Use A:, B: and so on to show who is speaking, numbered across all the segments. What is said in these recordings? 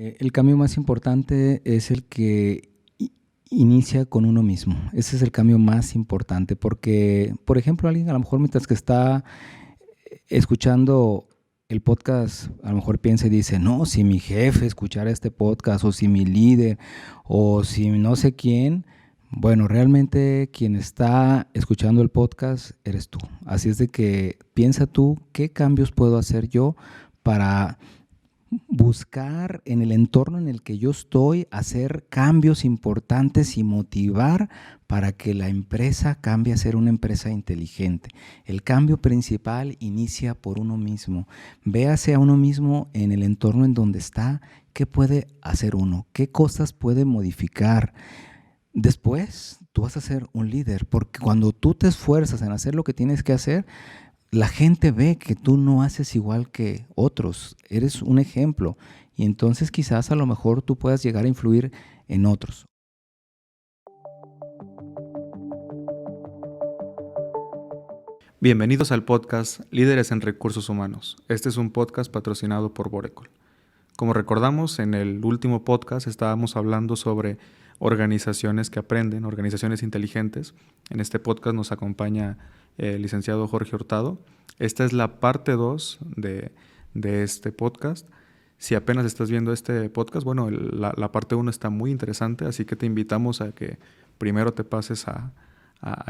A: El cambio más importante es el que inicia con uno mismo. Ese es el cambio más importante porque, por ejemplo, alguien a lo mejor mientras que está escuchando el podcast, a lo mejor piensa y dice, no, si mi jefe escuchara este podcast o si mi líder o si no sé quién, bueno, realmente quien está escuchando el podcast eres tú. Así es de que piensa tú qué cambios puedo hacer yo para buscar en el entorno en el que yo estoy, hacer cambios importantes y motivar para que la empresa cambie a ser una empresa inteligente. El cambio principal inicia por uno mismo. Véase a uno mismo en el entorno en donde está, qué puede hacer uno, qué cosas puede modificar. Después tú vas a ser un líder, porque cuando tú te esfuerzas en hacer lo que tienes que hacer, la gente ve que tú no haces igual que otros, eres un ejemplo y entonces quizás a lo mejor tú puedas llegar a influir en otros.
B: Bienvenidos al podcast Líderes en Recursos Humanos. Este es un podcast patrocinado por Borecol. Como recordamos, en el último podcast estábamos hablando sobre organizaciones que aprenden, organizaciones inteligentes. En este podcast nos acompaña el licenciado Jorge Hurtado. Esta es la parte 2 de este podcast. Si apenas estás viendo este podcast, bueno, la parte 1 está muy interesante, así que te invitamos a que primero te pases a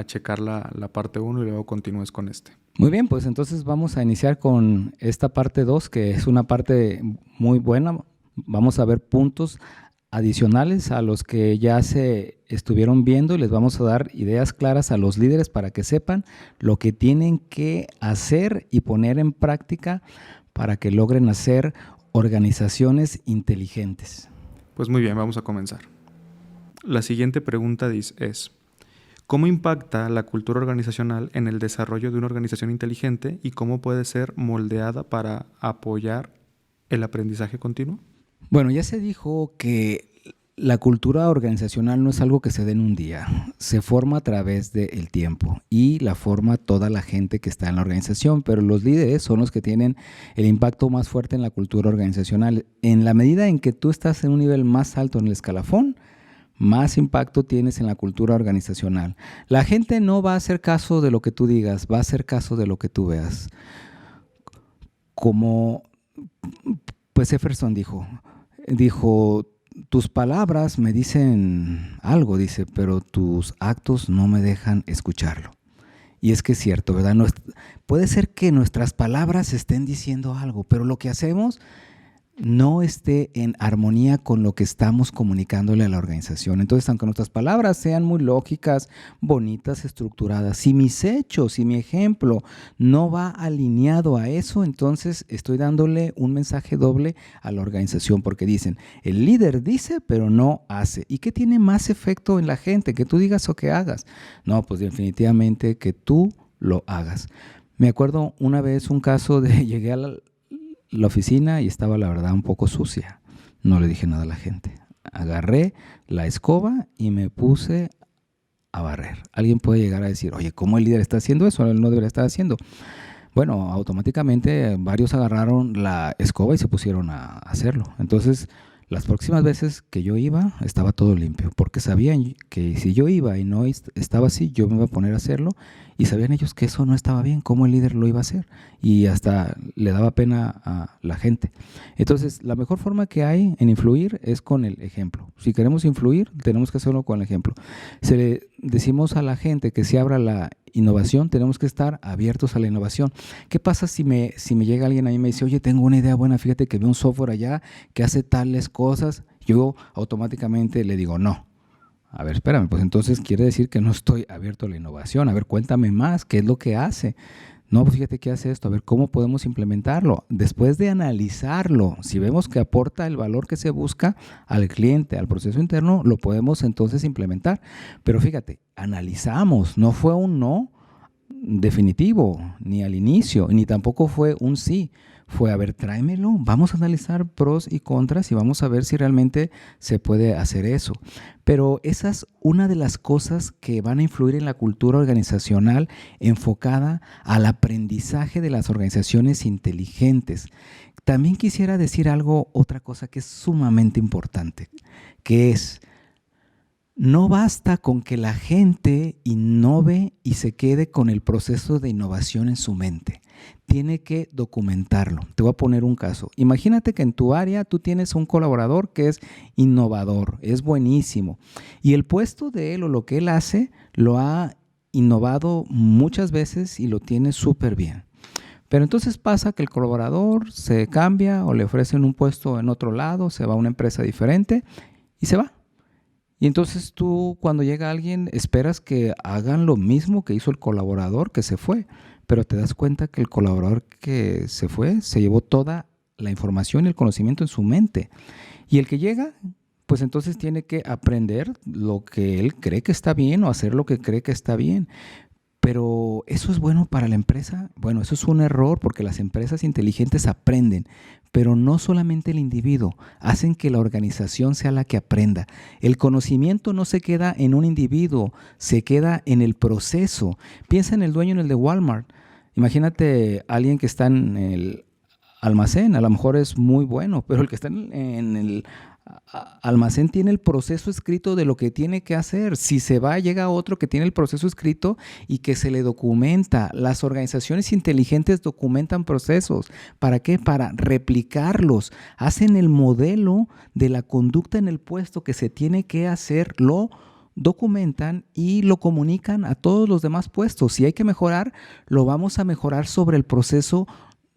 B: checar la parte 1 y luego continúes con este.
A: Muy bien, pues entonces vamos a iniciar con esta parte 2, que es una parte muy buena. Vamos a ver puntos adicionales a los que ya se estuvieron viendo y les vamos a dar ideas claras a los líderes para que sepan lo que tienen que hacer y poner en práctica para que logren hacer organizaciones inteligentes.
B: Pues muy bien, vamos a comenzar. La siguiente pregunta es: ¿cómo impacta la cultura organizacional en el desarrollo de una organización inteligente y cómo puede ser moldeada para apoyar el aprendizaje continuo?
A: Bueno, ya se dijo que la cultura organizacional no es algo que se dé en un día, se forma a través del tiempo y la forma toda la gente que está en la organización, pero los líderes son los que tienen el impacto más fuerte en la cultura organizacional. En la medida en que tú estás en un nivel más alto en el escalafón, más impacto tienes en la cultura organizacional. La gente no va a hacer caso de lo que tú digas, va a hacer caso de lo que tú veas. Como pues Jefferson dijo, tus palabras me dicen algo, dice, pero tus actos no me dejan escucharlo. Y es que es cierto, ¿verdad? Puede ser que nuestras palabras estén diciendo algo, pero lo que hacemos no esté en armonía con lo que estamos comunicándole a la organización. Entonces, aunque nuestras palabras sean muy lógicas, bonitas, estructuradas, si mis hechos, si mi ejemplo no va alineado a eso, entonces estoy dándole un mensaje doble a la organización, porque dicen, el líder dice, pero no hace. ¿Y qué tiene más efecto en la gente? ¿Que tú digas o que hagas? No, pues definitivamente que tú lo hagas. Me acuerdo una vez un caso de llegué a la oficina y estaba la verdad un poco sucia. No le dije nada a la gente. Agarré la escoba y me puse a barrer. Alguien puede llegar a decir, oye, ¿cómo el líder está haciendo eso? Él no debería estar haciendo. Bueno, automáticamente varios agarraron la escoba y se pusieron a hacerlo. Entonces, las próximas veces que yo iba, estaba todo limpio, porque sabían que si yo iba y no estaba así, yo me iba a poner a hacerlo, y sabían ellos que eso no estaba bien, cómo el líder lo iba a hacer, y hasta le daba pena a la gente. Entonces, la mejor forma que hay en influir es con el ejemplo. Si queremos influir, tenemos que hacerlo con el ejemplo. Se le decimos a la gente que se abra la innovación, tenemos que estar abiertos a la innovación. ¿Qué pasa si me llega alguien a mí y me dice, oye, tengo una idea buena, fíjate que veo un software allá que hace tales cosas? Yo automáticamente le digo, no. A ver, espérame, pues entonces quiere decir que no estoy abierto a la innovación. A ver, cuéntame más, ¿qué es lo que hace? No, pues fíjate que hace esto, a ver, ¿cómo podemos implementarlo? Después de analizarlo, si vemos que aporta el valor que se busca al cliente, al proceso interno, lo podemos entonces implementar. Pero fíjate, analizamos, no fue un no definitivo, ni al inicio, ni tampoco fue un sí. Fue, a ver, tráemelo, vamos a analizar pros y contras y vamos a ver si realmente se puede hacer eso. Pero esa es una de las cosas que van a influir en la cultura organizacional enfocada al aprendizaje de las organizaciones inteligentes. también quisiera decir otra cosa que es sumamente importante, que es, no basta con que la gente innove y se quede con el proceso de innovación en su mente. Tiene que documentarlo. Te voy a poner un caso. Imagínate que en tu área tú tienes un colaborador que es innovador, es buenísimo. Y el puesto de él o lo que él hace lo ha innovado muchas veces y lo tiene súper bien. Pero entonces pasa que el colaborador se cambia o le ofrecen un puesto en otro lado, se va a una empresa diferente y se va. Y entonces tú, cuando llega alguien, esperas que hagan lo mismo que hizo el colaborador que se fue, pero te das cuenta que el colaborador que se fue se llevó toda la información y el conocimiento en su mente. Y el que llega, pues entonces tiene que aprender lo que él cree que está bien o hacer lo que cree que está bien. Pero ¿eso es bueno para la empresa? Bueno, eso es un error porque las empresas inteligentes aprenden, pero no solamente el individuo, hacen que la organización sea la que aprenda. El conocimiento no se queda en un individuo, se queda en el proceso. Piensa en el dueño, en el de Walmart. Imagínate a alguien que está en el almacén, a lo mejor es muy bueno, pero el que está en el almacén tiene el proceso escrito de lo que tiene que hacer. Si se va, llega otro que tiene el proceso escrito y que se le documenta. Las organizaciones inteligentes documentan procesos. ¿Para qué? Para replicarlos. Hacen el modelo de la conducta en el puesto que se tiene que hacer, lo documentan y lo comunican a todos los demás puestos. Si hay que mejorar, lo vamos a mejorar sobre el proceso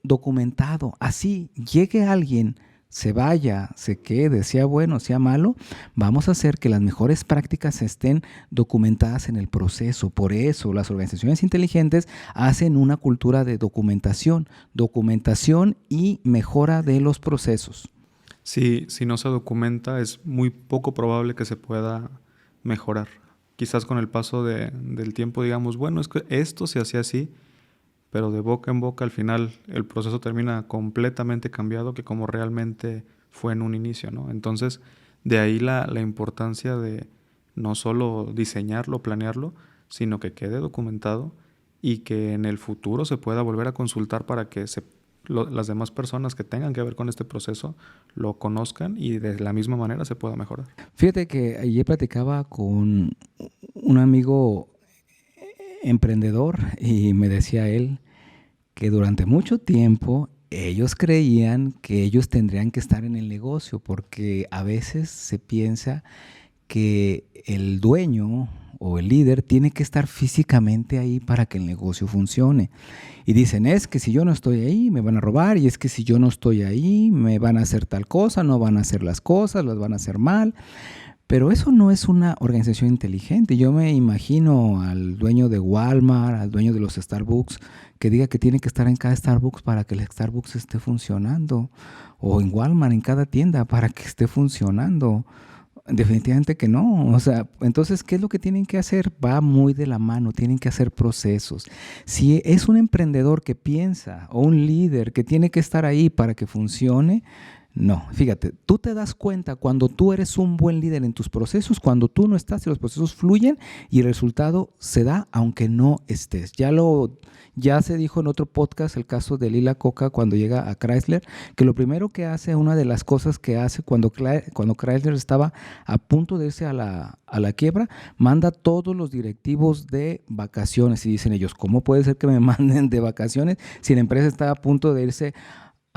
A: documentado. Así, llegue alguien, se vaya, se quede, sea bueno, sea malo, vamos a hacer que las mejores prácticas estén documentadas en el proceso. Por eso las organizaciones inteligentes hacen una cultura de documentación y mejora de los procesos.
B: Si no se documenta, es muy poco probable que se pueda mejorar. Quizás con el paso del tiempo digamos, bueno, es que esto se hacía así, pero de boca en boca al final el proceso termina completamente cambiado que como realmente fue en un inicio, ¿no? Entonces, de ahí la importancia de no solo diseñarlo, planearlo, sino que quede documentado y que en el futuro se pueda volver a consultar para que las demás personas que tengan que ver con este proceso lo conozcan y de la misma manera se pueda mejorar.
A: Fíjate que ayer platicaba con un amigo emprendedor y me decía él que durante mucho tiempo ellos creían que ellos tendrían que estar en el negocio porque a veces se piensa que el dueño o el líder tiene que estar físicamente ahí para que el negocio funcione. Y dicen, es que si yo no estoy ahí me van a robar y es que si yo no estoy ahí me van a hacer tal cosa, no van a hacer las cosas, las van a hacer mal. Pero eso no es una organización inteligente. Yo me imagino al dueño de Walmart, al dueño de los Starbucks, que diga que tiene que estar en cada Starbucks para que el Starbucks esté funcionando. O en Walmart, en cada tienda, para que esté funcionando. Definitivamente que no. O sea, entonces, ¿qué es lo que tienen que hacer? Va muy de la mano, tienen que hacer procesos. Si es un emprendedor que piensa o un líder que tiene que estar ahí para que funcione, no, fíjate, tú te das cuenta cuando tú eres un buen líder en tus procesos, cuando tú no estás y los procesos fluyen y el resultado se da aunque no estés. Ya se dijo en otro podcast el caso de Lila Coca cuando llega a Chrysler, que lo primero que hace, una de las cosas que hace cuando Chrysler estaba a punto de irse a la quiebra, manda a todos los directivos de vacaciones y dicen ellos, ¿cómo puede ser que me manden de vacaciones si la empresa está a punto de irse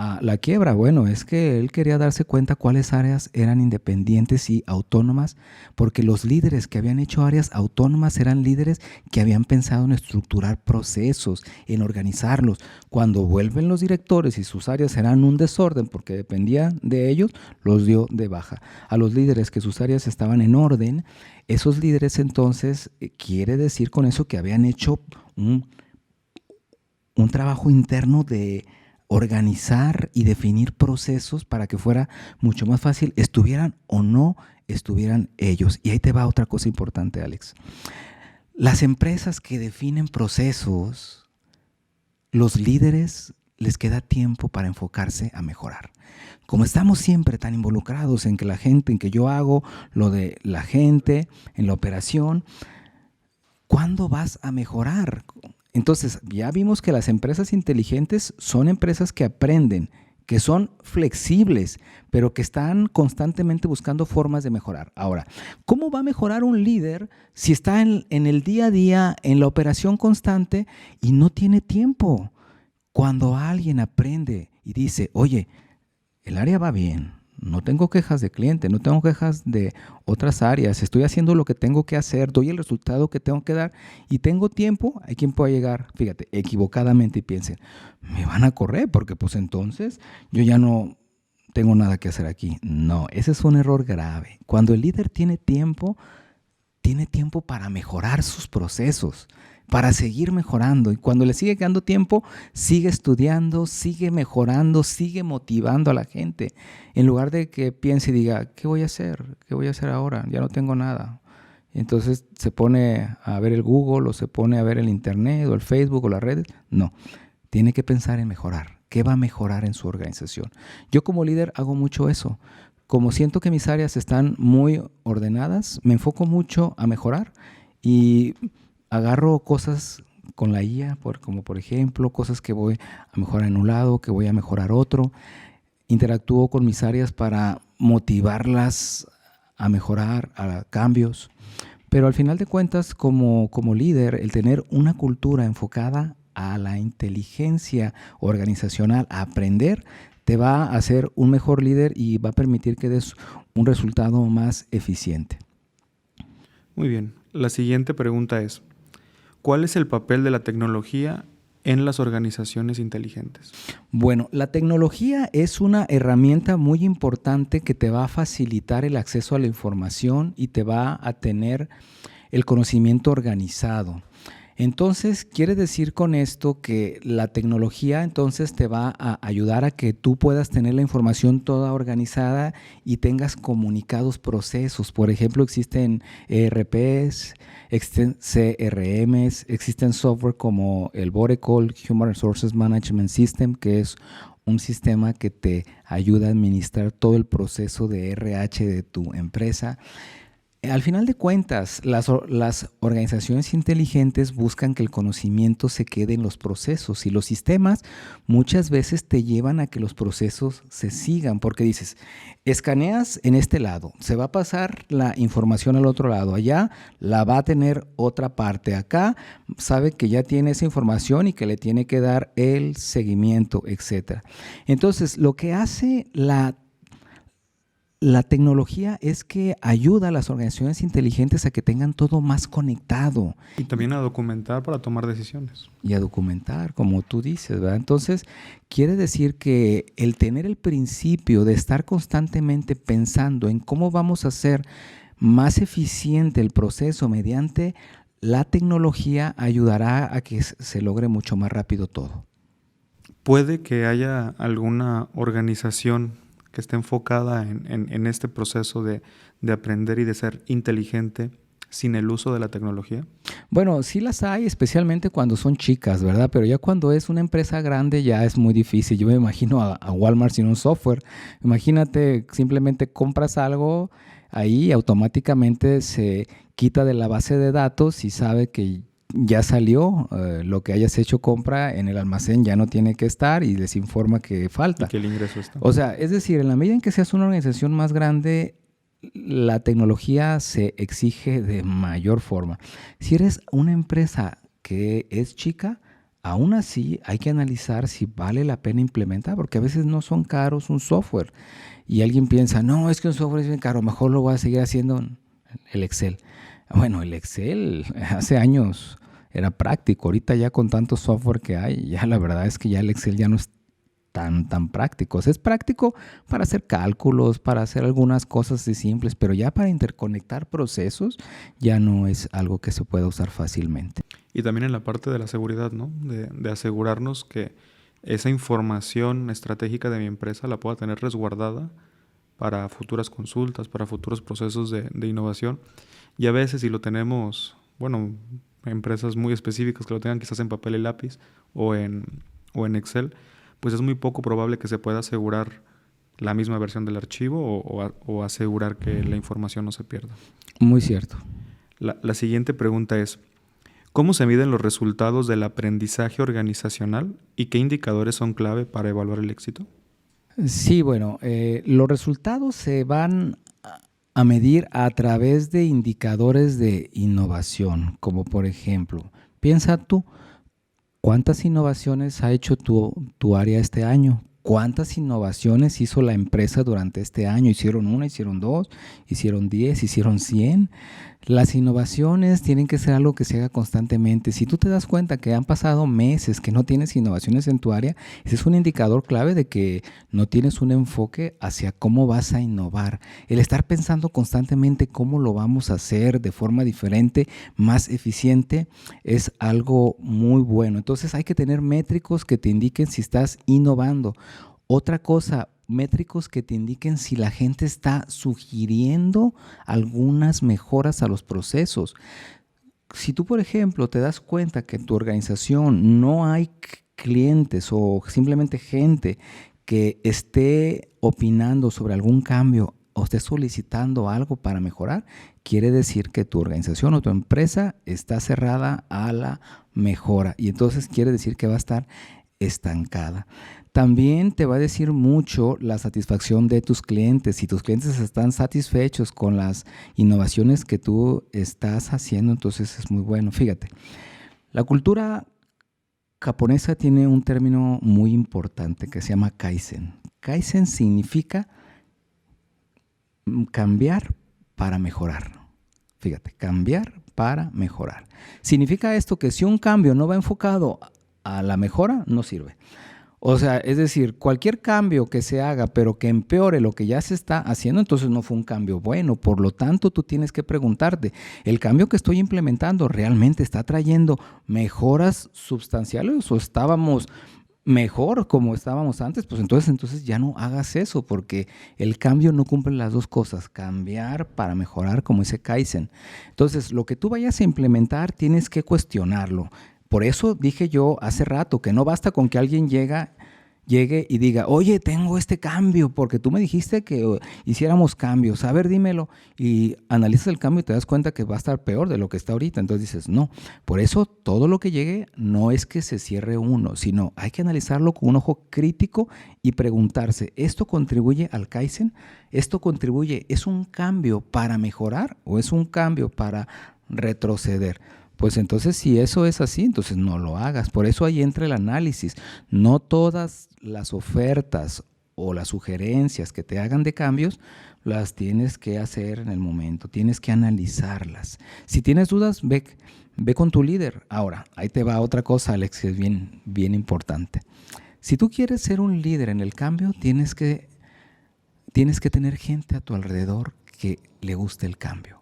A: a la quiebra? Bueno, es que él quería darse cuenta cuáles áreas eran independientes y autónomas, porque los líderes que habían hecho áreas autónomas eran líderes que habían pensado en estructurar procesos, en organizarlos. Cuando vuelven los directores y sus áreas eran un desorden porque dependían de ellos, los dio de baja. A los líderes que sus áreas estaban en orden, esos líderes entonces, quiere decir con eso que habían hecho un trabajo interno de organizar y definir procesos para que fuera mucho más fácil, estuvieran o no estuvieran ellos. Y ahí te va otra cosa importante, Alex. Las empresas que definen procesos, los líderes les queda tiempo para enfocarse a mejorar. Como estamos siempre tan involucrados en que la gente, en que yo hago lo de la gente, en la operación, ¿cuándo vas a mejorar? Entonces, ya vimos que las empresas inteligentes son empresas que aprenden, que son flexibles, pero que están constantemente buscando formas de mejorar. Ahora, ¿cómo va a mejorar un líder si está en el día a día, en la operación constante y no tiene tiempo? Cuando alguien aprende y dice, oye, el área va bien, no tengo quejas de cliente, no tengo quejas de otras áreas, estoy haciendo lo que tengo que hacer, doy el resultado que tengo que dar y tengo tiempo, hay quien pueda llegar, fíjate, equivocadamente y piense, me van a correr porque pues entonces yo ya no tengo nada que hacer aquí. No, ese es un error grave. Cuando el líder tiene tiempo para mejorar sus procesos, para seguir mejorando. Y cuando le sigue quedando tiempo, sigue estudiando, sigue mejorando, sigue motivando a la gente. En lugar de que piense y diga, ¿qué voy a hacer? ¿Qué voy a hacer ahora? Ya no tengo nada. Y entonces se pone a ver el Google o se pone a ver el Internet o el Facebook o las redes. No, tiene que pensar en mejorar. ¿Qué va a mejorar en su organización? Yo como líder hago mucho eso. Como siento que mis áreas están muy ordenadas, me enfoco mucho a mejorar y agarro cosas con la IA, como por ejemplo, cosas que voy a mejorar en un lado, que voy a mejorar otro. Interactúo con mis áreas para motivarlas a mejorar, a cambios. Pero al final de cuentas, como líder, el tener una cultura enfocada a la inteligencia organizacional, a aprender, te va a hacer un mejor líder y va a permitir que des un resultado más eficiente.
B: Muy bien. La siguiente pregunta es, ¿cuál es el papel de la tecnología en las organizaciones inteligentes?
A: Bueno, la tecnología es una herramienta muy importante que te va a facilitar el acceso a la información y te va a tener el conocimiento organizado. Entonces, quiere decir con esto que la tecnología entonces te va a ayudar a que tú puedas tener la información toda organizada y tengas comunicados procesos. Por ejemplo, existen ERPs, existen CRMs, existen software como el Oracle Human Resources Management System, que es un sistema que te ayuda a administrar todo el proceso de RH de tu empresa. Al final de cuentas, las organizaciones inteligentes buscan que el conocimiento se quede en los procesos y los sistemas muchas veces te llevan a que los procesos se sigan porque dices, escaneas en este lado, se va a pasar la información al otro lado, allá la va a tener otra parte, acá sabe que ya tiene esa información y que le tiene que dar el seguimiento, etc. Entonces, lo que hace la tecnología es que ayuda a las organizaciones inteligentes a que tengan todo más conectado.
B: Y también a documentar para tomar decisiones.
A: Y a documentar, como tú dices, ¿verdad? Entonces, quiere decir que el tener el principio de estar constantemente pensando en cómo vamos a hacer más eficiente el proceso mediante la tecnología ayudará a que se logre mucho más rápido todo.
B: ¿Puede que haya alguna organización que esté enfocada en este proceso de aprender y de ser inteligente sin el uso de la tecnología?
A: Bueno, sí las hay, especialmente cuando son chicas, ¿verdad? Pero ya cuando es una empresa grande ya es muy difícil. Yo me imagino a Walmart sin un software. Imagínate, simplemente compras algo ahí y automáticamente se quita de la base de datos y sabe que ya salió, lo que hayas hecho compra en el almacén ya no tiene que estar y les informa que falta.
B: Y que el ingreso está.
A: O sea, es decir, en la medida en que seas una organización más grande, la tecnología se exige de mayor forma. Si eres una empresa que es chica, aún así hay que analizar si vale la pena implementar, porque a veces no son caros un software. Y alguien piensa, no, es que un software es bien caro, mejor lo voy a seguir haciendo el Excel. Bueno, el Excel hace años era práctico. Ahorita ya con tanto software que hay, ya la verdad es que ya el Excel ya no es tan práctico. O sea, es práctico para hacer cálculos, para hacer algunas cosas simples, pero ya para interconectar procesos ya no es algo que se pueda usar fácilmente.
B: Y también en la parte de la seguridad, ¿no? De asegurarnos que esa información estratégica de mi empresa la pueda tener resguardada para futuras consultas, para futuros procesos de innovación. Y a veces si lo tenemos, bueno, empresas muy específicas que lo tengan quizás en papel y lápiz o en Excel, pues es muy poco probable que se pueda asegurar la misma versión del archivo o asegurar que la información no se pierda.
A: Muy cierto.
B: La siguiente pregunta es, ¿cómo se miden los resultados del aprendizaje organizacional y qué indicadores son clave para evaluar el éxito?
A: Sí, bueno, los resultados se van a medir a través de indicadores de innovación, como por ejemplo, piensa tú, ¿cuántas innovaciones ha hecho tu área este año? ¿Cuántas innovaciones hizo la empresa durante este año? ¿Hicieron una, hicieron dos, hicieron 10, hicieron 100? Las innovaciones tienen que ser algo que se haga constantemente. Si tú te das cuenta que han pasado meses que no tienes innovaciones en tu área, ese es un indicador clave de que no tienes un enfoque hacia cómo vas a innovar. El estar pensando constantemente cómo lo vamos a hacer de forma diferente, más eficiente, es algo muy bueno. Entonces hay que tener métricos que te indiquen si estás innovando. Otra cosa, métricos que te indiquen si la gente está sugiriendo algunas mejoras a los procesos. Si tú, por ejemplo, te das cuenta que en tu organización no hay clientes o simplemente gente que esté opinando sobre algún cambio o esté solicitando algo para mejorar, quiere decir que tu organización o tu empresa está cerrada a la mejora y entonces quiere decir que va a estar estancada. También te va a decir mucho la satisfacción de tus clientes. Si tus clientes están satisfechos con las innovaciones que tú estás haciendo, entonces es muy bueno. Fíjate, la cultura japonesa tiene un término muy importante que se llama Kaizen. Kaizen significa cambiar para mejorar. Fíjate, cambiar para mejorar. Significa esto que si un cambio no va enfocado a la mejora, no sirve. O sea, es decir, cualquier cambio que se haga, pero que empeore lo que ya se está haciendo, entonces no fue un cambio bueno. Por lo tanto, tú tienes que preguntarte, ¿el cambio que estoy implementando realmente está trayendo mejoras sustanciales o estábamos mejor como estábamos antes? Pues entonces ya no hagas eso, porque el cambio no cumple las dos cosas, cambiar para mejorar, como dice Kaizen. Entonces, lo que tú vayas a implementar, tienes que cuestionarlo. Por eso dije yo hace rato que no basta con que alguien llegue y diga, oye, tengo este cambio, porque tú me dijiste que hiciéramos cambios. A ver, dímelo. Y analizas el cambio y te das cuenta que va a estar peor de lo que está ahorita. Entonces dices, no. Por eso todo lo que llegue no es que se cierre uno, sino hay que analizarlo con un ojo crítico y preguntarse, ¿esto contribuye al Kaizen? ¿Esto contribuye? ¿Es un cambio para mejorar o es un cambio para retroceder? Pues entonces si eso es así, entonces no lo hagas. Por eso ahí entra el análisis. No todas las ofertas o las sugerencias que te hagan de cambios las tienes que hacer en el momento, tienes que analizarlas. Si tienes dudas, ve con tu líder. Ahora, ahí te va otra cosa, Alex, que es bien, bien importante. Si tú quieres ser un líder en el cambio, tienes que tener gente a tu alrededor que le guste el cambio.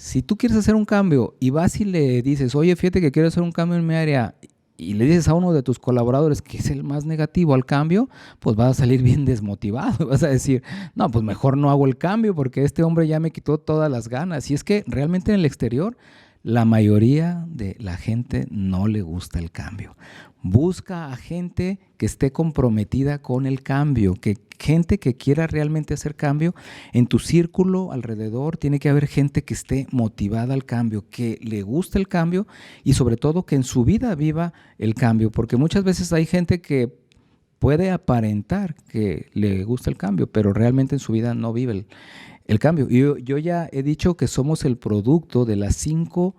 A: Si tú quieres hacer un cambio y vas y le dices, oye, fíjate que quiero hacer un cambio en mi área, y le dices a uno de tus colaboradores que es el más negativo al cambio, pues vas a salir bien desmotivado. Vas a decir, no, pues mejor no hago el cambio porque este hombre ya me quitó todas las ganas. Y es que realmente en el exterior, la mayoría de la gente no le gusta el cambio. Busca a gente que esté comprometida con el cambio, gente que quiera realmente hacer cambio. En tu círculo alrededor tiene que haber gente que esté motivada al cambio, que le guste el cambio y sobre todo que en su vida viva el cambio, porque muchas veces hay gente que puede aparentar que le gusta el cambio, pero realmente en su vida no vive el cambio. Yo ya he dicho que somos el producto de las cinco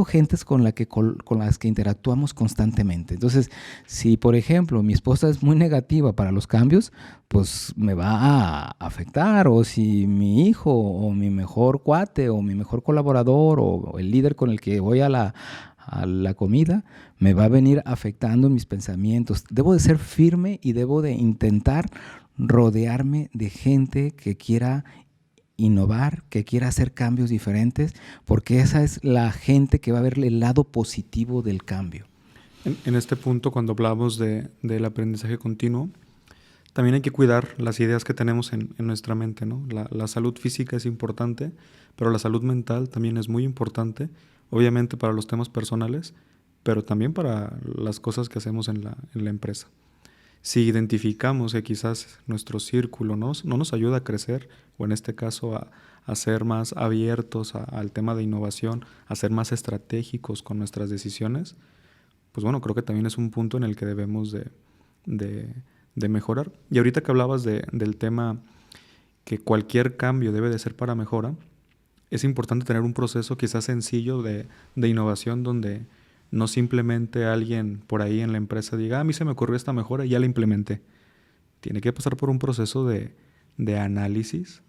A: gentes con las que interactuamos constantemente. Entonces, si por ejemplo mi esposa es muy negativa para los cambios, pues me va a afectar. O si mi hijo o mi mejor cuate o mi mejor colaborador o el líder con el que voy a la comida, me va a venir afectando mis pensamientos. Debo de ser firme y debo de intentar rodearme de gente que quiera innovar, que quiera hacer cambios diferentes, porque esa es la gente que va a ver el lado positivo del cambio.
B: En este punto, cuando hablamos del aprendizaje continuo, también hay que cuidar las ideas que tenemos en nuestra mente, ¿no? La salud física es importante, pero la salud mental también es muy importante, obviamente para los temas personales, pero también para las cosas que hacemos en la empresa. Si identificamos que quizás nuestro círculo no nos ayuda a crecer, o en este caso a ser más abiertos al tema de innovación, a ser más estratégicos con nuestras decisiones, pues bueno, creo que también es un punto en el que debemos de mejorar. Y ahorita que hablabas del tema que cualquier cambio debe de ser para mejora, es importante tener un proceso quizás sencillo de innovación donde no simplemente alguien por ahí en la empresa diga, a mí se me ocurrió esta mejora y ya la implementé. Tiene que pasar por un proceso de análisis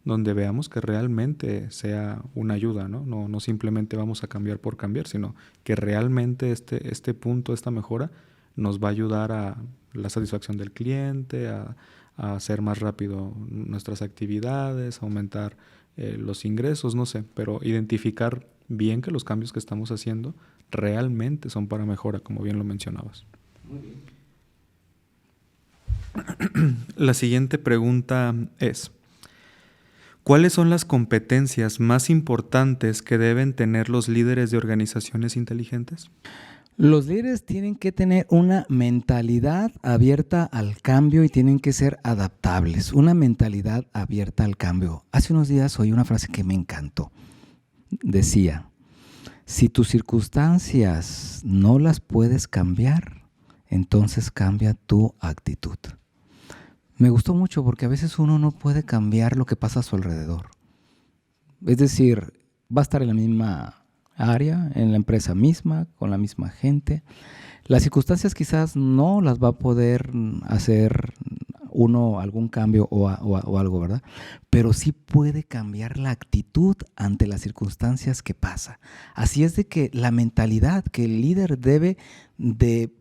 B: donde veamos que realmente sea una ayuda, ¿no? No simplemente vamos a cambiar por cambiar, sino que realmente este punto, esta mejora, nos va a ayudar a la satisfacción del cliente, a hacer más rápido nuestras actividades, a aumentar los ingresos, no sé, pero identificar bien que los cambios que estamos haciendo realmente son para mejora, como bien lo mencionabas. Muy bien. La siguiente pregunta es, ¿cuáles son las competencias más importantes que deben tener los líderes de organizaciones inteligentes?
A: Los líderes tienen que tener una mentalidad abierta al cambio y tienen que ser adaptables. Una mentalidad abierta al cambio. Hace unos días oí una frase que me encantó. Decía, si tus circunstancias no las puedes cambiar, entonces cambia tu actitud. Me gustó mucho porque a veces uno no puede cambiar lo que pasa a su alrededor. Es decir, va a estar en la misma área, en la empresa misma, con la misma gente. Las circunstancias quizás no las va a poder hacer uno algún cambio o algo, ¿verdad? Pero sí puede cambiar la actitud ante las circunstancias que pasa. Así es de que la mentalidad que el líder debe de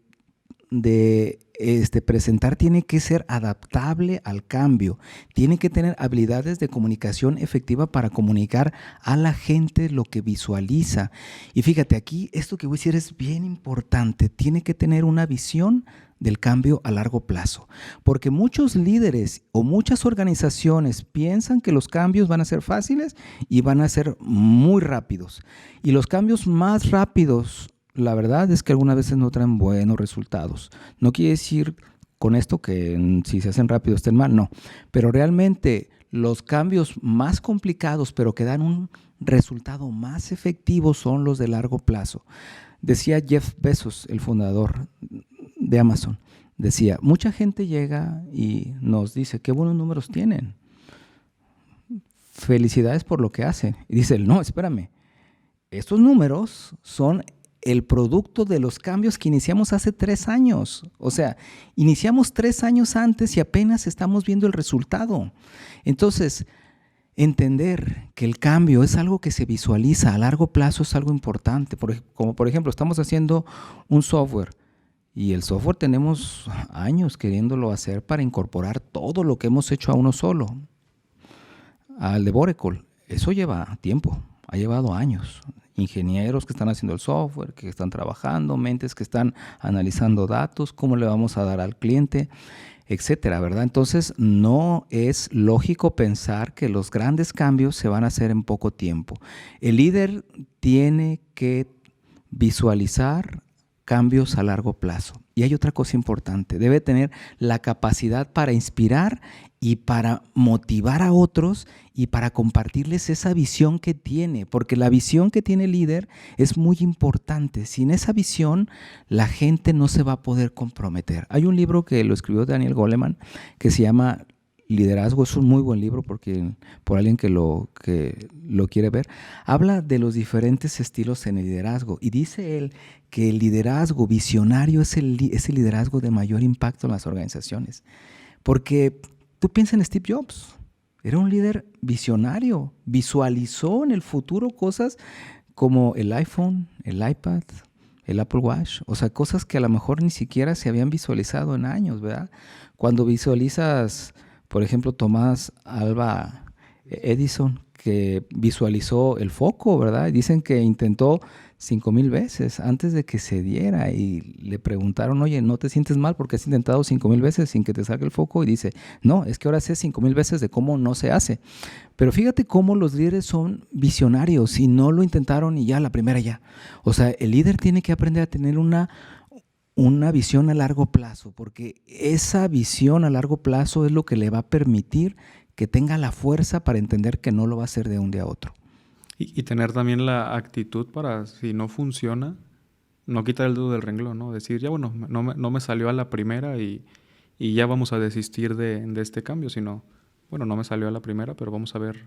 A: presentar tiene que ser adaptable al cambio, tiene que tener habilidades de comunicación efectiva para comunicar a la gente lo que visualiza. Y fíjate, aquí esto que voy a decir es bien importante, tiene que tener una visión del cambio a largo plazo, porque muchos líderes o muchas organizaciones piensan que los cambios van a ser fáciles y van a ser muy rápidos. Y los cambios más rápidos, la verdad es que algunas veces no traen buenos resultados. No quiere decir con esto que si se hacen rápido estén mal, no. Pero realmente los cambios más complicados, pero que dan un resultado más efectivo, son los de largo plazo. Decía Jeff Bezos, el fundador de Amazon, decía, mucha gente llega y nos dice, qué buenos números tienen. Felicidades por lo que hacen. Y dice, no, espérame, estos números son el producto de los cambios que iniciamos hace 3 años. O sea, iniciamos 3 años antes y apenas estamos viendo el resultado. Entonces, entender que el cambio es algo que se visualiza a largo plazo es algo importante. Como por ejemplo, estamos haciendo un software y el software tenemos años queriéndolo hacer para incorporar todo lo que hemos hecho a uno solo. Al de Borecol, eso lleva tiempo, ha llevado años. Ingenieros que están haciendo el software, que están trabajando, mentes que están analizando datos, cómo le vamos a dar al cliente, etcétera, ¿verdad? Entonces, no es lógico pensar que los grandes cambios se van a hacer en poco tiempo. El líder tiene que visualizar cambios a largo plazo. Y hay otra cosa importante, debe tener la capacidad para inspirar y para motivar a otros y para compartirles esa visión que tiene, porque la visión que tiene el líder es muy importante. Sin esa visión, la gente no se va a poder comprometer. Hay un libro que lo escribió Daniel Goleman que se llama Liderazgo. Es un muy buen libro porque por alguien que lo quiere ver. Habla de los diferentes estilos en el liderazgo y dice él que el liderazgo visionario es el liderazgo de mayor impacto en las organizaciones. Porque tú piensas en Steve Jobs, era un líder visionario, visualizó en el futuro cosas como el iPhone, el iPad, el Apple Watch, o sea, cosas que a lo mejor ni siquiera se habían visualizado en años, ¿verdad? Cuando visualizas, por ejemplo, Tomás Alva Edison, que visualizó el foco, ¿verdad? Dicen que intentó 5,000 veces antes de que se diera y le preguntaron, oye, ¿no te sientes mal porque has intentado 5,000 veces sin que te salga el foco? Y dice, no, es que ahora sé 5,000 veces de cómo no se hace. Pero fíjate cómo los líderes son visionarios y no lo intentaron y ya la primera ya. O sea, el líder tiene que aprender a tener una visión a largo plazo, porque esa visión a largo plazo es lo que le va a permitir que tenga la fuerza para entender que no lo va a hacer de un día a otro.
B: Y tener también la actitud para, si no funciona, no quitar el dedo del renglón, ¿no? Decir, ya bueno, no me salió a la primera y y ya vamos a desistir de este cambio, sino, bueno, no me salió a la primera, pero vamos a ver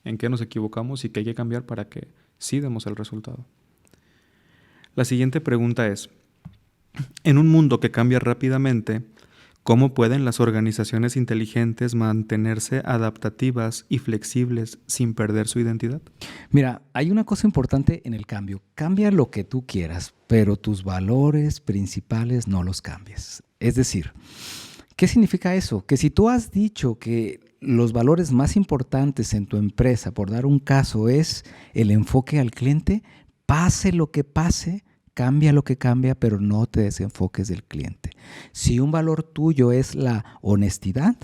B: en qué nos equivocamos y qué hay que cambiar para que sí demos el resultado. La siguiente pregunta es, en un mundo que cambia rápidamente, ¿cómo pueden las organizaciones inteligentes mantenerse adaptativas y flexibles sin perder su identidad?
A: Mira, hay una cosa importante en el cambio. Cambia lo que tú quieras, pero tus valores principales no los cambies. Es decir, ¿qué significa eso? Que si tú has dicho que los valores más importantes en tu empresa, por dar un caso, es el enfoque al cliente, pase lo que pase, cambia lo que cambia, pero no te desenfoques del cliente. Si un valor tuyo es la honestidad,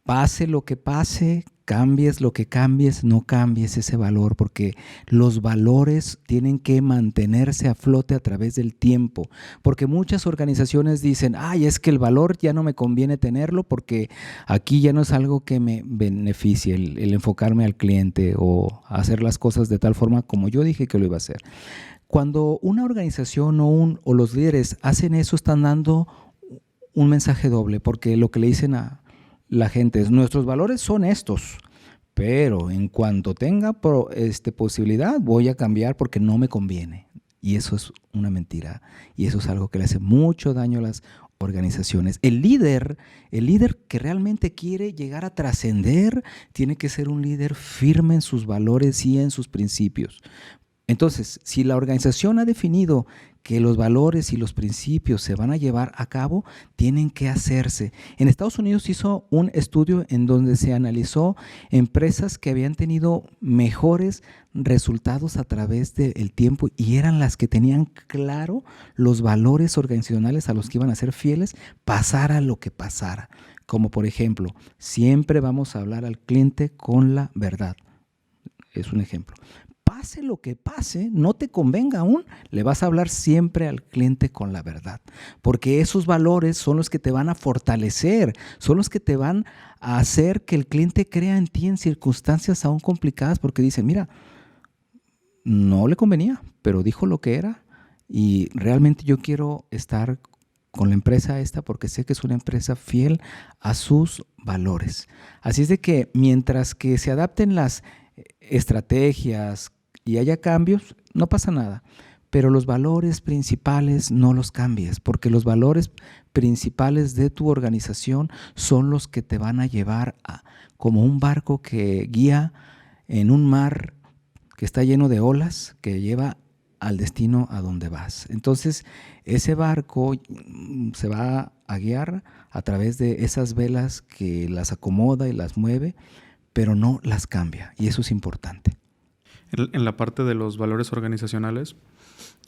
A: pase lo que pase, cambies lo que cambies, no cambies ese valor, porque los valores tienen que mantenerse a flote a través del tiempo, porque muchas organizaciones dicen, ay, es que el valor ya no me conviene tenerlo porque aquí ya no es algo que me beneficie el enfocarme al cliente o hacer las cosas de tal forma como yo dije que lo iba a hacer. Cuando una organización o los líderes hacen eso, están dando un mensaje doble, porque lo que le dicen a la gente es, nuestros valores son estos, pero en cuanto tenga posibilidad voy a cambiar porque no me conviene. Y eso es una mentira, y eso es algo que le hace mucho daño a las organizaciones. El líder que realmente quiere llegar a trascender, tiene que ser un líder firme en sus valores y en sus principios. Entonces, si la organización ha definido que los valores y los principios se van a llevar a cabo, tienen que hacerse. En Estados Unidos se hizo un estudio en donde se analizó empresas que habían tenido mejores resultados a través del tiempo y eran las que tenían claro los valores organizacionales a los que iban a ser fieles, pasara lo que pasara. Como por ejemplo, siempre vamos a hablar al cliente con la verdad. Es un ejemplo. Pase lo que pase, no te convenga aún, le vas a hablar siempre al cliente con la verdad, porque esos valores son los que te van a fortalecer, son los que te van a hacer que el cliente crea en ti en circunstancias aún complicadas, porque dice, mira, no le convenía, pero dijo lo que era y realmente yo quiero estar con la empresa esta porque sé que es una empresa fiel a sus valores. Así es de que mientras que se adapten las estrategias y haya cambios, no pasa nada. Pero los valores principales no los cambies, porque los valores principales de tu organización son los que te van a llevar como un barco que guía en un mar que está lleno de olas, que lleva al destino a donde vas. Entonces, ese barco se va a guiar a través de esas velas que las acomoda y las mueve, pero no las cambia, y eso es importante.
B: En la parte de los valores organizacionales,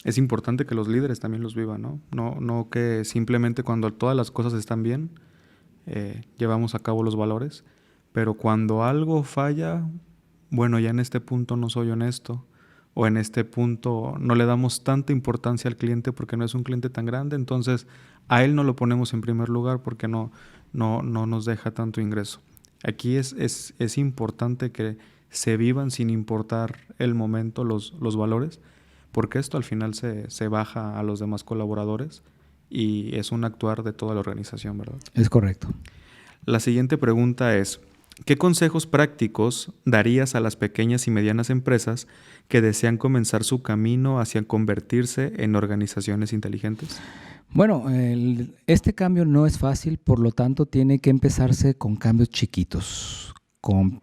B: es importante que los líderes también los vivan, ¿no? No que simplemente cuando todas las cosas están bien, llevamos a cabo los valores, pero cuando algo falla, bueno, ya en este punto no soy honesto, o en este punto no le damos tanta importancia al cliente porque no es un cliente tan grande, entonces a él no lo ponemos en primer lugar porque no nos deja tanto ingreso. Aquí es importante que se vivan sin importar el momento los valores, porque esto al final se baja a los demás colaboradores y es un actuar de toda la organización, ¿verdad?
A: Es correcto.
B: La siguiente pregunta es, ¿qué consejos prácticos darías a las pequeñas y medianas empresas que desean comenzar su camino hacia convertirse en organizaciones inteligentes?
A: Bueno, este cambio no es fácil, por lo tanto tiene que empezarse con cambios chiquitos, con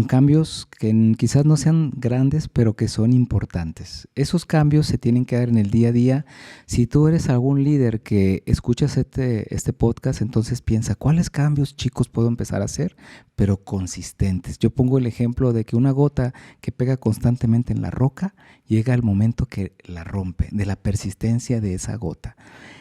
A: cambios que quizás no sean grandes, pero que son importantes. Esos cambios se tienen que dar en el día a día. Si tú eres algún líder que escuchas este podcast, entonces piensa, ¿cuáles cambios chicos puedo empezar a hacer? Pero consistentes. Yo pongo el ejemplo de que una gota que pega constantemente en la roca, llega el momento que la rompe, de la persistencia de esa gota.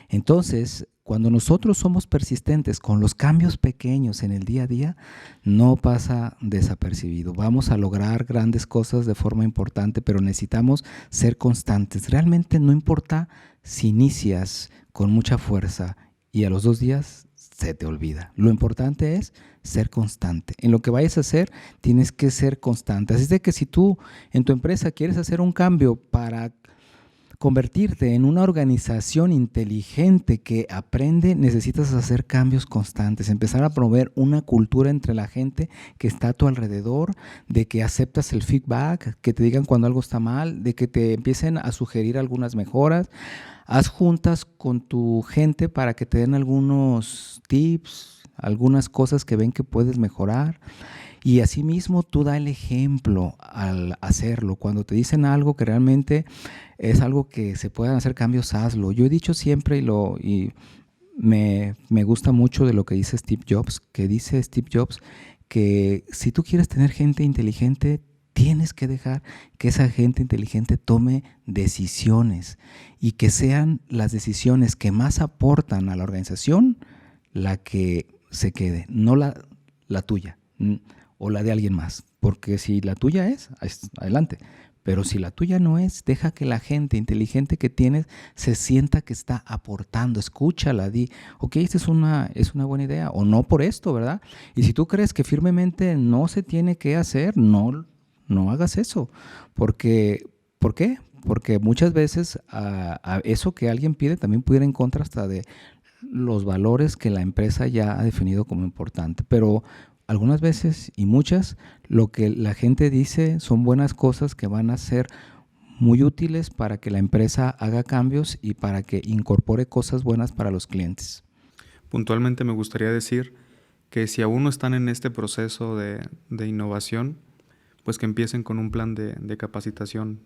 A: Entonces, cuando nosotros somos persistentes con los cambios pequeños en el día a día, no pasa desapercibido. Vamos a lograr grandes cosas de forma importante, pero necesitamos ser constantes. Realmente no importa si inicias con mucha fuerza y a los 2 días se te olvida. Lo importante es ser constante. En lo que vayas a hacer, tienes que ser constante. Así es de que si tú en tu empresa quieres hacer un cambio para convertirte en una organización inteligente que aprende, necesitas hacer cambios constantes, empezar a promover una cultura entre la gente que está a tu alrededor, de que aceptas el feedback, que te digan cuando algo está mal, de que te empiecen a sugerir algunas mejoras. Haz juntas con tu gente para que te den algunos tips, algunas cosas que ven que puedes mejorar. Y asimismo tú da el ejemplo al hacerlo. Cuando te dicen algo que realmente es algo que se puedan hacer cambios, hazlo. Yo he dicho siempre y me gusta mucho de lo que dice Steve Jobs, que si tú quieres tener gente inteligente, tienes que dejar que esa gente inteligente tome decisiones y que sean las decisiones que más aportan a la organización la que se quede, no la tuya o la de alguien más, porque si la tuya es, adelante, pero si la tuya no es, deja que la gente inteligente que tienes se sienta que está aportando, escúchala, di, ok, esta es una buena idea, o no por esto, ¿verdad? Y si tú crees que firmemente no se tiene que hacer, no hagas eso, porque, ¿por qué? Porque muchas veces a eso que alguien pide también pudiera ir en contra hasta de los valores que la empresa ya ha definido como importante, pero algunas veces y muchas, lo que la gente dice son buenas cosas que van a ser muy útiles para que la empresa haga cambios y para que incorpore cosas buenas para los clientes.
B: Puntualmente me gustaría decir que si aún no están en este proceso de innovación, pues que empiecen con un plan de capacitación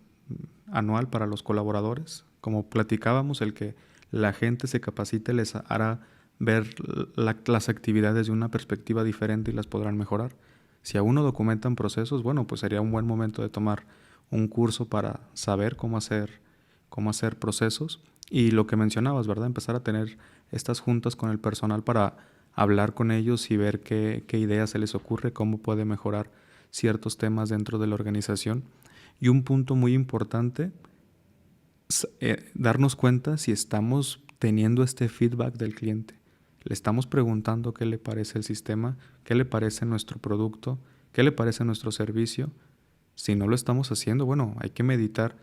B: anual para los colaboradores. Como platicábamos, el que la gente se capacite les hará ver las actividades de una perspectiva diferente y las podrán mejorar. Si aún no documentan procesos, bueno, pues sería un buen momento de tomar un curso para saber cómo hacer procesos. Y lo que mencionabas, ¿verdad? Empezar a tener estas juntas con el personal para hablar con ellos y ver qué ideas se les ocurre, cómo puede mejorar ciertos temas dentro de la organización. Y un punto muy importante, darnos cuenta si estamos teniendo este feedback del cliente. Le estamos preguntando qué le parece el sistema, qué le parece nuestro producto, qué le parece nuestro servicio. Si no lo estamos haciendo, bueno, hay que meditar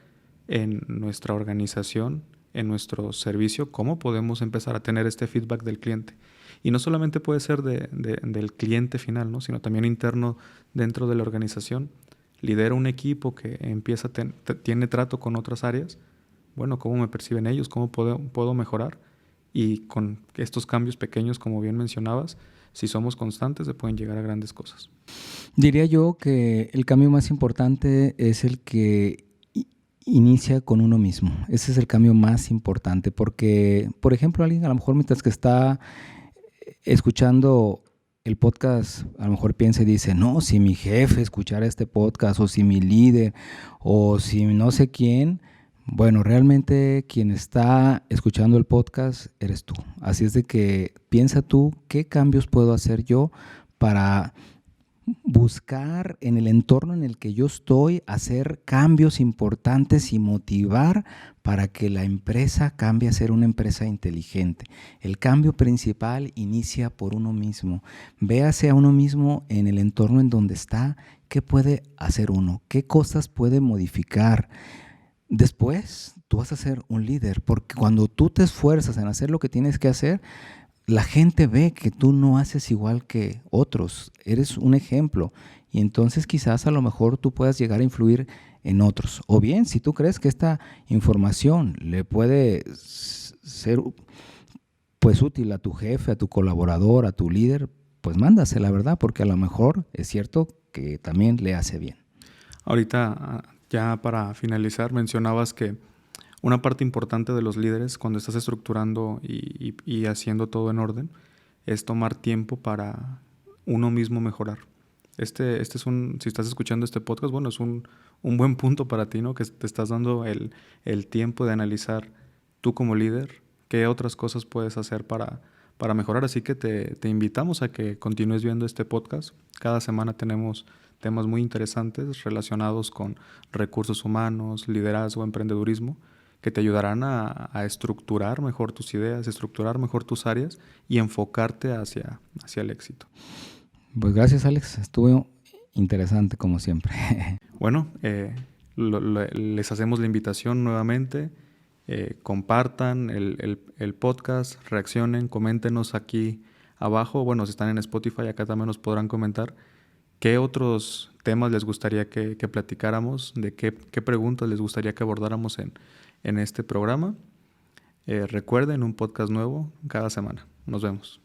B: en nuestra organización, en nuestro servicio, cómo podemos empezar a tener este feedback del cliente. Y no solamente puede ser del cliente final, ¿no? Sino también interno dentro de la organización. Lidera un equipo que empieza tiene trato con otras áreas. Bueno, ¿cómo me perciben ellos? ¿Cómo puedo mejorar? Y con estos cambios pequeños, como bien mencionabas, si somos constantes, se pueden llegar a grandes cosas.
A: Diría yo que el cambio más importante es el que inicia con uno mismo. Ese es el cambio más importante porque, por ejemplo, alguien a lo mejor mientras que está escuchando el podcast, a lo mejor piensa y dice, no, si mi jefe escuchara este podcast o si mi líder o si no sé quién. Bueno, realmente quien está escuchando el podcast eres tú. Así es de que piensa tú qué cambios puedo hacer yo para buscar en el entorno en el que yo estoy, hacer cambios importantes y motivar para que la empresa cambie a ser una empresa inteligente. El cambio principal inicia por uno mismo. Véase a uno mismo en el entorno en donde está, qué puede hacer uno, qué cosas puede modificar. Después tú vas a ser un líder, porque cuando tú te esfuerzas en hacer lo que tienes que hacer, la gente ve que tú no haces igual que otros, eres un ejemplo y entonces quizás a lo mejor tú puedas llegar a influir en otros. O bien, si tú crees que esta información le puede ser pues útil a tu jefe, a tu colaborador, a tu líder, pues mándasela, ¿verdad? Porque a lo mejor es cierto que también le hace bien.
B: Ahorita, ya para finalizar, mencionabas que una parte importante de los líderes cuando estás estructurando y haciendo todo en orden es tomar tiempo para uno mismo mejorar. Si estás escuchando este podcast, bueno, es un buen punto para ti, ¿no? Que te estás dando el tiempo de analizar tú como líder qué otras cosas puedes hacer para mejorar. Así que te invitamos a que continúes viendo este podcast. Cada semana tenemos temas muy interesantes relacionados con recursos humanos, liderazgo, emprendedurismo, que te ayudarán a estructurar mejor tus ideas, estructurar mejor tus áreas y enfocarte hacia el éxito.
A: Pues gracias, Alex. Estuvo interesante como siempre.
B: Bueno, les hacemos la invitación nuevamente Compartan el podcast, reaccionen, coméntenos aquí abajo. Bueno, si están en Spotify, acá también nos podrán comentar qué otros temas les gustaría que platicáramos, de qué preguntas les gustaría que abordáramos en este programa. Recuerden, un podcast nuevo cada semana. Nos vemos.